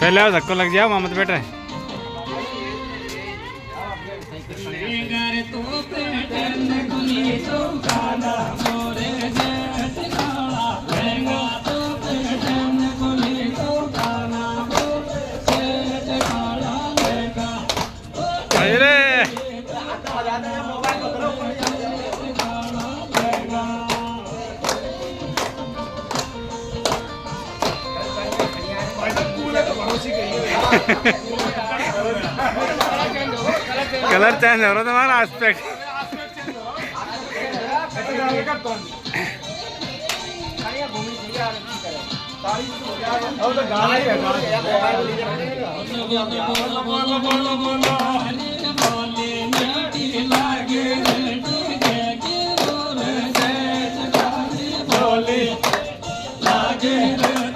पहले आओ धक्को लग जाओ मत बेटा। कलर चेंज हो रहा तुम्हारा एस्पेक्ट। लागे